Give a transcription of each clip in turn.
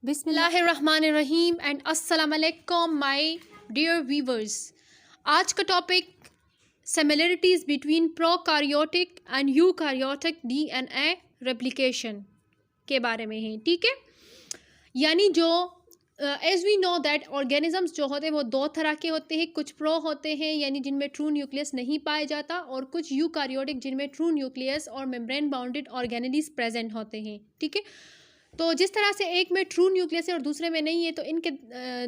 बिस्मिल्लाहिर्रहमानिर्रहीम एंड अस्सलाम वालेकुम माय डियर व्यूवर्स। आज का topic similarities between prokaryotic and eukaryotic DNA replication के बारे में है। ठीक है, यानी जो as we know that organisms जो होते हैं वो दो तरह के होते हैं। कुछ प्रो होते हैं यानी जिनमें ट्रू न्यूक्लियस नहीं पाया जाता, और कुछ यूकारियोटिक जिनमें ट्रू न्यूक्लियस और मेम्ब्रेन बाउंडेड ऑर्गेनेलीज प्रेजेंट होते हैं। ठीक है, तो जिस तरह से एक में ट्रू न्यूक्लियस है और दूसरे में नहीं है, तो इनके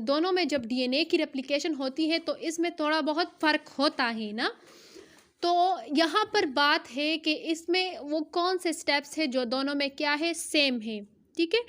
दोनों में जब डीएनए की रेप्लिकेशन होती है तो इसमें थोड़ा बहुत फ़र्क होता है ना। तो यहाँ पर बात है कि इसमें वो कौन से स्टेप्स है जो दोनों में क्या है, सेम है। ठीक है,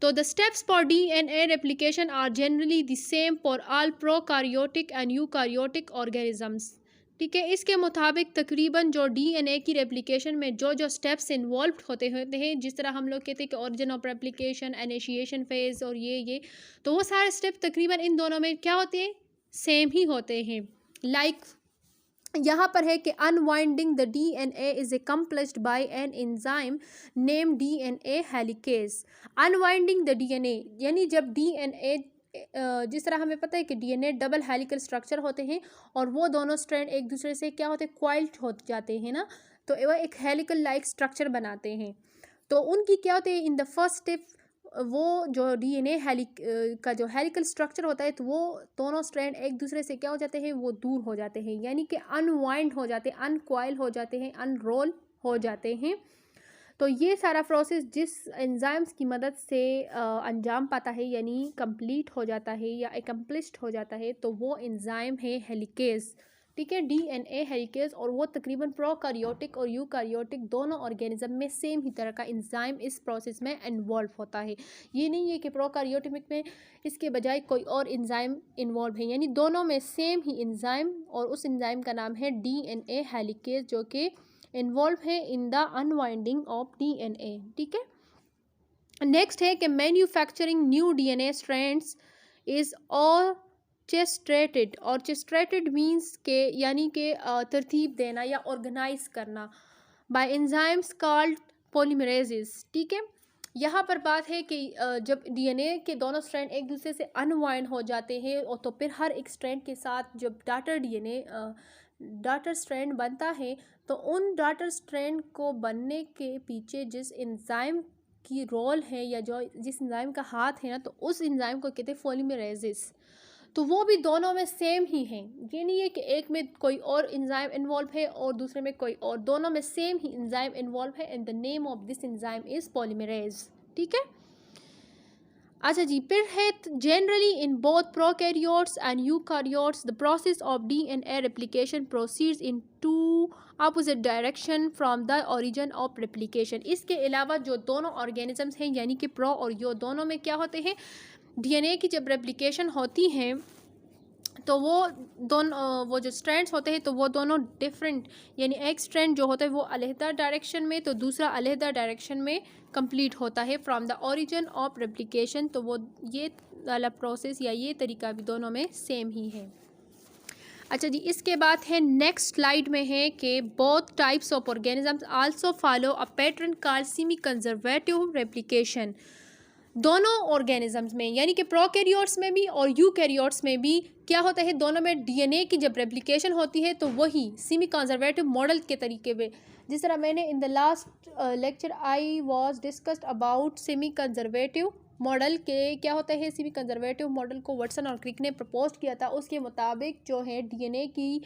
तो the steps for DNA replication are generally the same for all prokaryotic and eukaryotic organisms. ठीक है, इसके मुताबिक तकरीबन जो डीएनए की रेप्लिकेशन में जो जो स्टेप्स इन्वॉल्व होते हैं, जिस तरह हम लोग कहते हैं कि origin of replication, initiation phase और ये तो वो सारे स्टेप तकरीबन इन दोनों में क्या होते हैं, सेम ही होते हैं। लाइक यहाँ पर है कि unwinding the DNA is accomplished by an enzyme name DNA helicase. Unwinding the DNA यानी जब डीएनए जिस तरह हमें पता है कि डीएनए डबल हेलिकल स्ट्रक्चर होते हैं और वो दोनों स्ट्रैंड एक दूसरे से क्या होते हैं, क्वाइल्ड हो जाते हैं ना, तो वह एक हेलिकल लाइक स्ट्रक्चर बनाते हैं। तो उनकी क्या होते हैं, इन द फर्स्ट स्टेप वो जो डीएनए का जो हेलिकल स्ट्रक्चर होता है, तो वो दोनों स्ट्रैंड एक दूसरे से क्या हो जाते हैं, वो दूर हो जाते हैं, यानी कि अनवाइंड हो जाते हैं, अनकॉइल हो जाते हैं, अनरोल हो जाते हैं। तो ये सारा प्रोसेस जिस एंजाइम्स की मदद से अंजाम पाता है यानी कंप्लीट हो जाता है या एकम्प्लिश्ड हो जाता है, तो वो एंजाइम है हेलिकेज। ठीक है, डीएनए हेलिकेज, और वो तकरीबन प्रोकारियोटिक और यूकारियोटिक दोनों ऑर्गेनिज्म में सेम ही तरह का एंजाइम इस प्रोसेस में इन्वॉल्व होता है। ये नहीं है कि प्रोकारियोटिक में इसके बजाय कोई और एंजाइम इन्वॉल्व है, यानी दोनों में सेम ही एंजाइम, और उस एंजाइम का नाम है डीएनए हेलिकेज, जो कि इन्वॉल्व है in the unwinding of DNA. ठीक है, नेक्स्ट है कि manufacturing new DNA strands is orchestrated. Orchestrated means के यानी कि तरतीब देना या ऑर्गेनाइज करना बाय एंजाइम्स कॉल्ड पॉलीमरेजेस। ठीक है, यहाँ पर बात है कि जब डीएनए के दोनों स्ट्रैंड एक दूसरे से अनवाइंड हो जाते हैं, और तो फिर हर एक स्ट्रैंड के साथ जब डाटर स्ट्रैंड बनता है, तो उन डाटर स्ट्रैंड को बनने के पीछे जिस एंजाइम की रोल है या जो जिस एंजाइम का हाथ है ना, तो उस एंजाइम को कहते हैं पॉलीमरेजेस। तो वो भी दोनों में सेम ही है, ये नहीं है कि एक में कोई और एंजाइम इन्वॉल्व है और दूसरे में कोई और, दोनों में सेम ही एंजाइम इन्वॉल्व है, and the name of this enzyme is polymerase. ठीक है, अच्छा जी, फिर है generally in both prokaryotes and eukaryotes the process of DNA replication proceeds in two opposite direction from the origin of replication. इसके अलावा जो दोनों ऑर्गेनिजम्स हैं यानी कि प्रो और यो, दोनों में क्या होते हैं, डीएनए की जब रेप्लिकेशन होती है तो वो जो स्ट्रैंड्स होते हैं तो वो दोनों डिफरेंट, यानी एक स्ट्रैंड जो होता है वो अलहदा डायरेक्शन में, तो दूसरा अलहदा डायरेक्शन में कंप्लीट होता है from the origin of replication. तो वो ये वाला प्रोसेस या ये तरीका भी दोनों में सेम ही है। अच्छा जी, इसके बाद है नेक्स्ट स्लाइड में है कि both types of organisms also follow a pattern called semi conservative replication. दोनों ऑर्गेनिजम्स में यानी कि प्रोकैरियोट्स में भी और यूकैरियोट्स में भी क्या होता है, दोनों में डीएनए की जब रेप्लिकेशन होती है तो वही सेमी कंजर्वेटिव मॉडल के तरीके में, जिस तरह मैंने in the last lecture I was discussed about semi conservative model के क्या होता है। सेमी कंजर्वेटिव मॉडल को वाटसन और क्रिक ने प्रपोज किया था। उसके मुताबिक जो है डीएनए की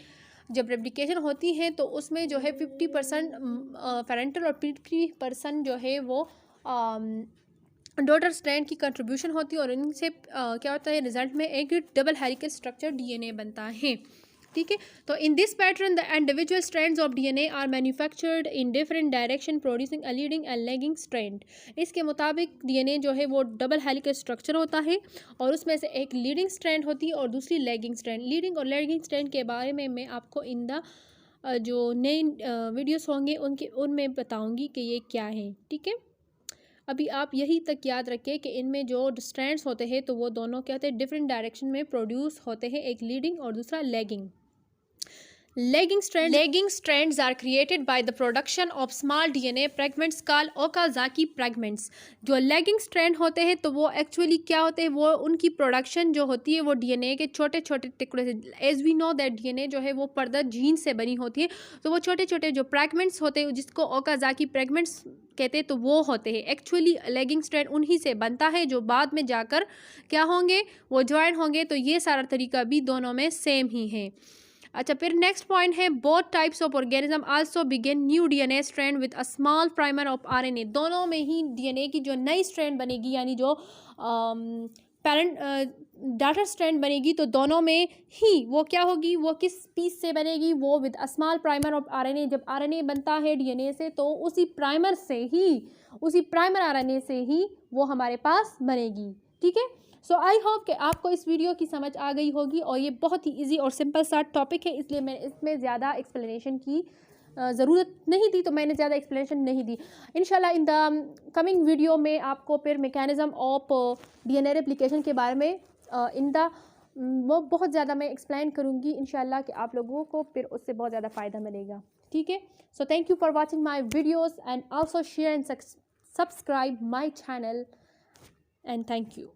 जब रेप्लिकेशन होती है तो उसमें जो है 50% पेरेंटल और 50% जो है वो डॉटर स्ट्रैंड की कंट्रीब्यूशन होती है, और इनसे क्या होता है, रिजल्ट में एक डबल हेलिकल स्ट्रक्चर डीएनए बनता है। ठीक है, तो in this pattern the individual strands of DNA are manufactured in different direction producing a leading and lagging strand. इसके मुताबिक डीएनए जो है वो डबल हेलिकल स्ट्रक्चर होता है, और उसमें से एक लीडिंग स्ट्रैंड होती है और दूसरी लैगिंग स्ट्रैंड। लीडिंग और लैगिंग स्ट्रैंड के बारे में मैं आपको इन द जो नए वीडियोस होंगे उनमें बताऊँगी कि ये क्या है। ठीक है, अभी आप यही तक याद रखें कि इनमें जो स्ट्रैंड्स होते हैं तो वो दोनों क्या होते हैं, डिफरेंट डायरेक्शन में प्रोड्यूस होते हैं, एक लीडिंग और दूसरा lagging. Lagging strands are created by the production of small DNA fragments called Okazaki fragments. जो lagging strand होते हैं तो वो एक्चुअली क्या होते हैं, वो उनकी प्रोडक्शन जो होती है वो डीएनए के छोटे छोटे टुकड़े से, as we know that DNA जो है वो पर्दा जीन से बनी होती है, तो वो छोटे छोटे जो फ्रैगमेंट्स होते हैं जिसको ओकाजाकी फ्रैगमेंट्स कहते हैं तो वो होते हैं। एक्चुअली लेगिंग स्ट्रैंड उन्हीं से बनता है जो बाद में जाकर क्या होंगे, वो ज्वाइन होंगे। तो ये सारा तरीका भी दोनों में सेम ही है। अच्छा, फिर नेक्स्ट पॉइंट है both types of organism also begin new DNA strand with a small primer of RNA. दोनों में ही डीएनए की जो नई स्ट्रैंड बनेगी यानी जो पेरेंट डाटा स्ट्रैंड बनेगी, तो दोनों में ही वो क्या होगी, वो किस पीस से बनेगी, वो with a small primer of RNA. जब आरएनए बनता है डीएनए से तो उसी प्राइमर आरएनए से ही वो हमारे पास बनेगी। ठीक है, सो आई होप कि आपको इस वीडियो की समझ आ गई होगी, और ये बहुत ही इजी और सिंपल सा टॉपिक है, इसलिए मैं इसमें ज़्यादा एक्सप्लेनेशन की ज़रूरत नहीं दी, तो मैंने ज़्यादा एक्सप्लेनेशन नहीं दी। इंशाल्लाह इन द कमिंग वीडियो में आपको फिर मैकेनिज़्म ऑफ डीएनए रेप्लिकेशन के बारे में वो बहुत ज़्यादा मैं एक्सप्लेन करूँगी इंशाल्लाह, कि आप लोगों को फिर उससे बहुत ज़्यादा फ़ायदा मिलेगा। ठीक है, so thank you for watching my videos and also share and subscribe my channel and thank you.